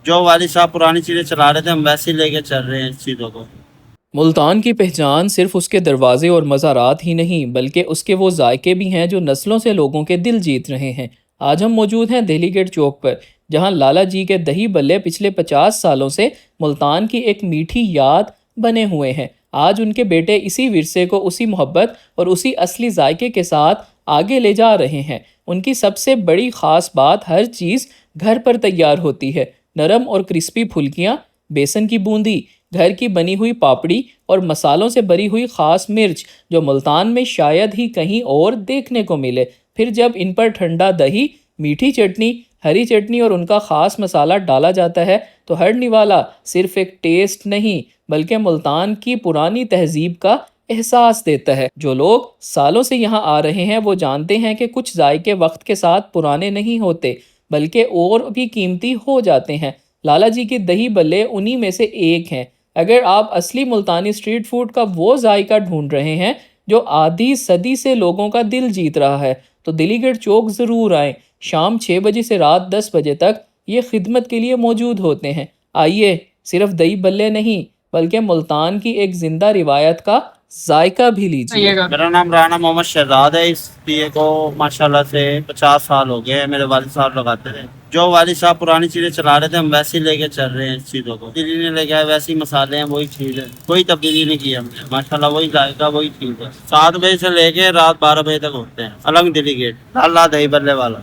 جو والد صاحب پرانی چیزیں چلا رہے تھے ہم ویسے ہی لے کے چل رہے ہیں اس چیزوں کو۔ ملتان کی پہچان صرف اس کے دروازے اور مزارات ہی نہیں بلکہ اس کے وہ ذائقے بھی ہیں جو نسلوں سے لوگوں کے دل جیت رہے ہیں۔ آج ہم موجود ہیں دہلی گیٹ چوک پر، جہاں لالا جی کے دہی بلے پچھلے 50 سالوں سے ملتان کی ایک میٹھی یاد بنے ہوئے ہیں۔ آج ان کے بیٹے اسی ورثے کو اسی محبت اور اسی اصلی ذائقے کے ساتھ آگے لے جا رہے ہیں۔ ان کی سب سے بڑی خاص بات، ہر چیز گھر پر تیار ہوتی ہے۔ نرم اور کرسپی پھلکیاں، بیسن کی بوندی، گھر کی بنی ہوئی پاپڑی اور مسالوں سے بری ہوئی خاص مرچ جو ملتان میں شاید ہی کہیں اور دیکھنے کو ملے۔ پھر جب ان پر ٹھنڈا دہی، میٹھی چٹنی، ہری چٹنی اور ان کا خاص مسالہ ڈالا جاتا ہے تو ہر نوالا صرف ایک ٹیسٹ نہیں بلکہ ملتان کی پرانی تہذیب کا احساس دیتا ہے۔ جو لوگ سالوں سے یہاں آ رہے ہیں وہ جانتے ہیں کہ کچھ ذائقے وقت کے ساتھ پرانے نہیں ہوتے بلکہ اور بھی قیمتی ہو جاتے ہیں۔ لالا جی کی دہی بلے انہی میں سے ایک ہیں۔ اگر آپ اصلی ملتانی اسٹریٹ فوڈ کا وہ ذائقہ ڈھونڈ رہے ہیں جو آدھی صدی سے لوگوں کا دل جیت رہا ہے تو دہلی گیٹ چوک ضرور آئیں۔ شام 6 بجے سے رات 10 بجے تک یہ خدمت کے لیے موجود ہوتے ہیں۔ آئیے، صرف دہی بلے نہیں بلکہ ملتان کی ایک زندہ روایت کا ذائقہ بھی لیجیے۔ میرا نام رانا محمد شہزاد ہے۔ اس دیے کو ماشاءاللہ سے 50 سال ہو گئے ہیں، میرے والد صاحب لگاتے تھے۔ جو والد صاحب پرانی چیزیں چلا رہے تھے ہم ویسے ہی لے کے چل رہے ہیں اس چیزوں کو۔ تبدیلی نہیں لے کے آئے، ویسے ہی مسالے ہیں، وہی چیز ہے، کوئی تبدیلی نہیں کی ہم نے۔ ماشاءاللہ وہی ذائقہ، وہی چیز ہے۔ 7 بجے سے لے کے رات 12 بجے تک ہوتے ہیں۔ الگ دہلی گیٹ، لال دہی بلے والا۔